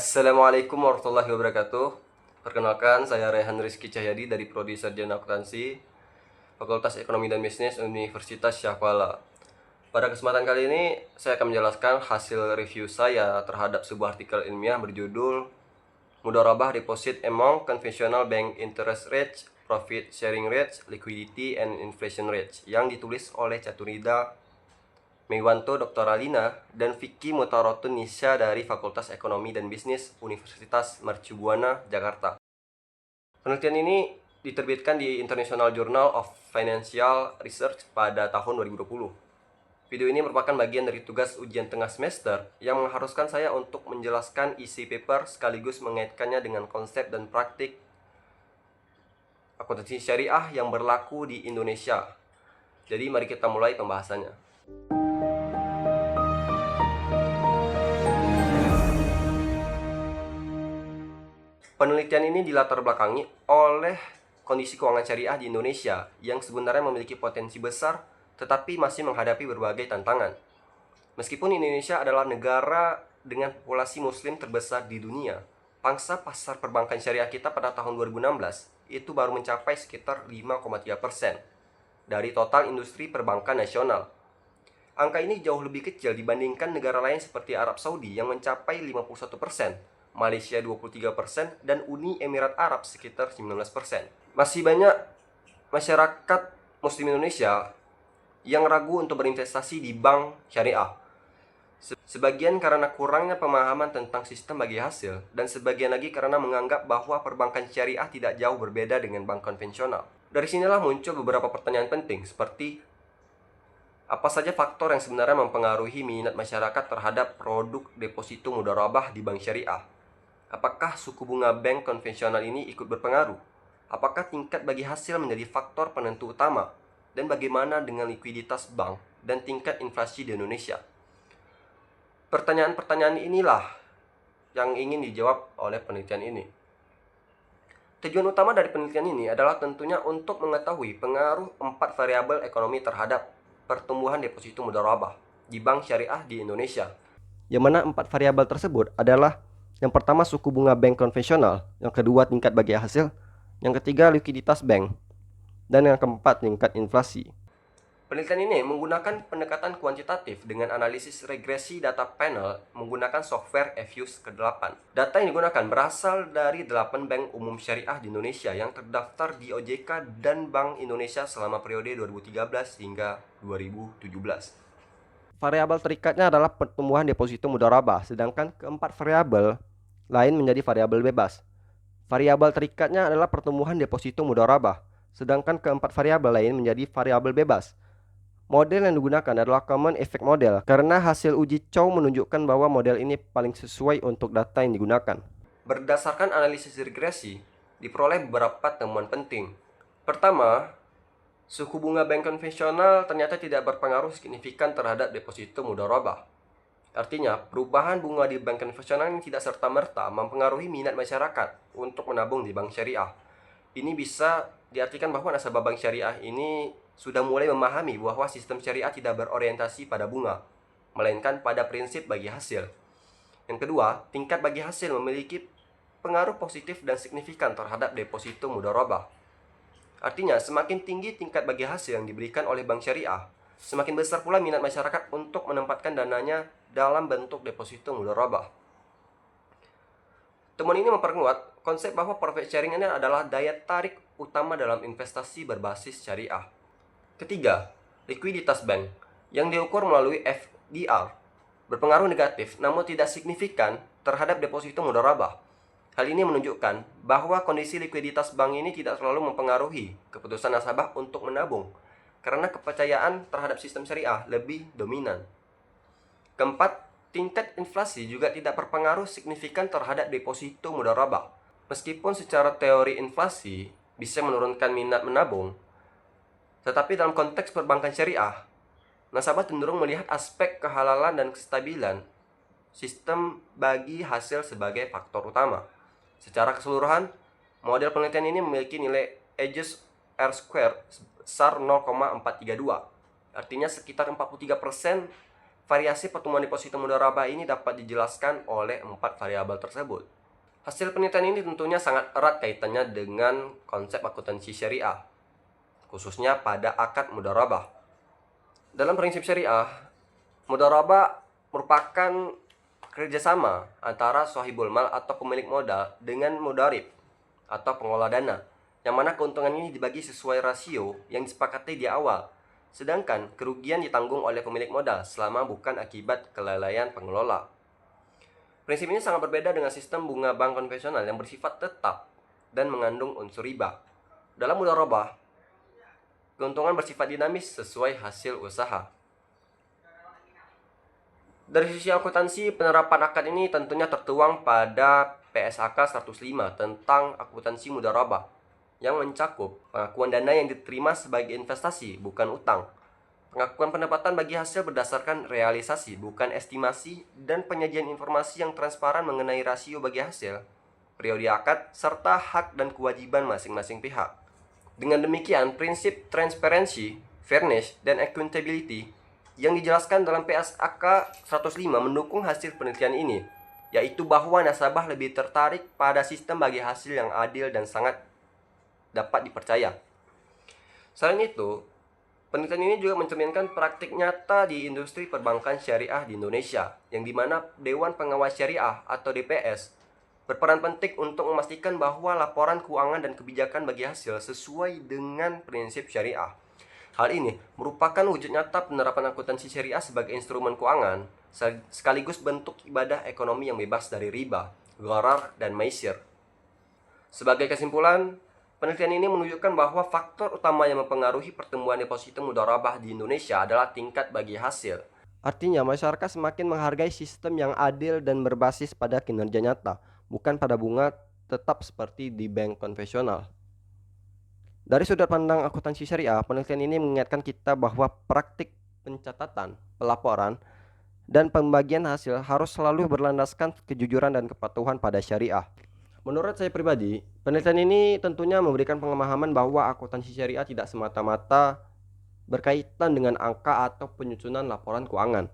Assalamualaikum warahmatullahi wabarakatuh. Perkenalkan, saya Rehan Rizky Cahyadi dari Prodi Sarjana Akuntansi, Fakultas Ekonomi dan Bisnis Universitas Syahkuala. Pada kesempatan kali ini, saya akan menjelaskan hasil review saya terhadap sebuah artikel ilmiah berjudul Mudharabah Deposit Among Conventional Bank Interest Rates, Profit Sharing Rates, Liquidity and Inflation Rates yang ditulis oleh Caturida Megwanto Dr. Alina dan Vicky Mutarotunisa Nisha dari Fakultas Ekonomi dan Bisnis Universitas Mercubuana, Jakarta. Penelitian ini diterbitkan di International Journal of Financial Research pada tahun 2020. Video ini merupakan bagian dari tugas ujian tengah semester yang mengharuskan saya untuk menjelaskan isi paper sekaligus mengaitkannya dengan konsep dan praktik akuntansi syariah yang berlaku di Indonesia. Jadi mari kita mulai pembahasannya. Penelitian ini dilatar belakangi oleh kondisi keuangan syariah di Indonesia yang sebenarnya memiliki potensi besar tetapi masih menghadapi berbagai tantangan. Meskipun Indonesia adalah negara dengan populasi muslim terbesar di dunia, pangsa pasar perbankan syariah kita pada tahun 2016 itu baru mencapai sekitar 5,3% dari total industri perbankan nasional. Angka ini jauh lebih kecil dibandingkan negara lain seperti Arab Saudi yang mencapai 51%, Malaysia 23%, dan Uni Emirat Arab sekitar 19%. Masih banyak masyarakat muslim Indonesia yang ragu untuk berinvestasi di bank syariah. Sebagian karena kurangnya pemahaman tentang sistem bagi hasil, dan sebagian lagi karena menganggap bahwa perbankan syariah tidak jauh berbeda dengan bank konvensional. Dari sinilah muncul beberapa pertanyaan penting seperti apa saja faktor yang sebenarnya mempengaruhi minat masyarakat terhadap produk deposito mudharabah di bank syariah? Apakah suku bunga bank konvensional ini ikut berpengaruh? Apakah tingkat bagi hasil menjadi faktor penentu utama? Dan bagaimana dengan likuiditas bank dan tingkat inflasi di Indonesia? Pertanyaan-pertanyaan inilah yang ingin dijawab oleh penelitian ini. Tujuan utama dari penelitian ini adalah tentunya untuk mengetahui pengaruh 4 variabel ekonomi terhadap pertumbuhan deposito mudharabah di bank syariah di Indonesia. Yang mana 4 variabel tersebut adalah yang pertama suku bunga bank konvensional, yang kedua tingkat bagi hasil, yang ketiga likuiditas bank, dan yang keempat tingkat inflasi. Penelitian ini menggunakan pendekatan kuantitatif dengan analisis regresi data panel menggunakan software Efuse ke-8. Data yang digunakan berasal dari 8 bank umum syariah di Indonesia yang terdaftar di OJK dan Bank Indonesia selama periode 2013 hingga 2017. Variabel terikatnya adalah pertumbuhan deposito mudharabah, sedangkan keempat variabel lain menjadi variabel bebas. Variabel terikatnya adalah pertumbuhan deposito mudharabah, sedangkan keempat variabel lain menjadi variabel bebas. Model yang digunakan adalah Common Effect Model karena hasil uji Chow menunjukkan bahwa model ini paling sesuai untuk data yang digunakan. Berdasarkan analisis regresi, diperoleh beberapa temuan penting. Pertama, suku bunga bank konvensional ternyata tidak berpengaruh signifikan terhadap deposito mudharabah. Artinya, perubahan bunga di bank konvensional yang tidak serta-merta mempengaruhi minat masyarakat untuk menabung di bank syariah. Ini bisa diartikan bahwa nasabah bank syariah ini sudah mulai memahami bahwa sistem syariah tidak berorientasi pada bunga, melainkan pada prinsip bagi hasil. Yang kedua, tingkat bagi hasil memiliki pengaruh positif dan signifikan terhadap deposito mudharabah. Artinya, semakin tinggi tingkat bagi hasil yang diberikan oleh bank syariah, semakin besar pula minat masyarakat untuk menempatkan dananya dalam bentuk deposito mudharabah. Temuan ini memperkuat konsep bahwa profit sharing ini adalah daya tarik utama dalam investasi berbasis syariah. Ketiga, likuiditas bank yang diukur melalui FDR berpengaruh negatif namun tidak signifikan terhadap deposito mudharabah. Hal ini menunjukkan bahwa kondisi likuiditas bank ini tidak selalu mempengaruhi keputusan nasabah untuk menabung karena kepercayaan terhadap sistem syariah lebih dominan. Keempat, tingkat inflasi juga tidak berpengaruh signifikan terhadap deposito mudharabah. Meskipun secara teori inflasi bisa menurunkan minat menabung, tetapi dalam konteks perbankan syariah, nasabah cenderung melihat aspek kehalalan dan kestabilan sistem bagi hasil sebagai faktor utama. Secara keseluruhan, model penelitian ini memiliki nilai Aegis R-squared sebesar 0,432. Artinya sekitar 43% variasi pertumbuhan deposito mudharabah ini dapat dijelaskan oleh 4 variabel tersebut. Hasil penelitian ini tentunya sangat erat kaitannya dengan konsep akuntansi syariah, khususnya pada akad mudharabah. Dalam prinsip syariah, mudharabah merupakan kerjasama antara sahibul mal atau pemilik modal dengan mudarib atau pengelola dana, yang mana keuntungan ini dibagi sesuai rasio yang disepakati di awal, sedangkan kerugian ditanggung oleh pemilik modal selama bukan akibat kelalaian pengelola. Prinsip ini sangat berbeda dengan sistem bunga bank konvensional yang bersifat tetap dan mengandung unsur riba. Dalam mudharabah, keuntungan bersifat dinamis sesuai hasil usaha. Dari sisi akuntansi, penerapan akad ini tentunya tertuang pada PSAK 105 tentang akuntansi mudharabah yang mencakup pengakuan dana yang diterima sebagai investasi, bukan utang. Pengakuan pendapatan bagi hasil berdasarkan realisasi, bukan estimasi, dan penyajian informasi yang transparan mengenai rasio bagi hasil, periode akad, serta hak dan kewajiban masing-masing pihak. Dengan demikian, prinsip transparansi, fairness, dan accountability yang dijelaskan dalam PSAK 105 mendukung hasil penelitian ini, yaitu bahwa nasabah lebih tertarik pada sistem bagi hasil yang adil dan sangat dapat dipercaya. Selain itu, penelitian ini juga mencerminkan praktik nyata di industri perbankan syariah di Indonesia, yang dimana Dewan Pengawas Syariah atau DPS berperan penting untuk memastikan bahwa laporan keuangan dan kebijakan bagi hasil sesuai dengan prinsip syariah. Hal ini merupakan wujud nyata penerapan akuntansi syariah sebagai instrumen keuangan, sekaligus bentuk ibadah ekonomi yang bebas dari riba, gharar, dan maisir. Sebagai kesimpulan, penelitian ini menunjukkan bahwa faktor utama yang mempengaruhi pertumbuhan deposito mudharabah di Indonesia adalah tingkat bagi hasil. Artinya, masyarakat semakin menghargai sistem yang adil dan berbasis pada kinerja nyata, bukan pada bunga tetap seperti di bank konvensional. Dari sudut pandang akuntansi syariah, penelitian ini mengingatkan kita bahwa praktik pencatatan, pelaporan, dan pembagian hasil harus selalu berlandaskan kejujuran dan kepatuhan pada syariah. Menurut saya pribadi, penelitian ini tentunya memberikan pemahaman bahwa akuntansi syariah tidak semata-mata berkaitan dengan angka atau penyusunan laporan keuangan,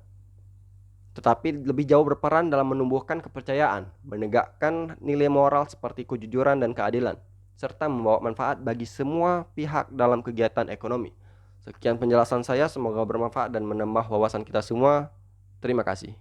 tetapi lebih jauh berperan dalam menumbuhkan kepercayaan, menegakkan nilai moral seperti kejujuran dan keadilan, serta membawa manfaat bagi semua pihak dalam kegiatan ekonomi. Sekian penjelasan saya, semoga bermanfaat dan menambah wawasan kita semua. Terima kasih.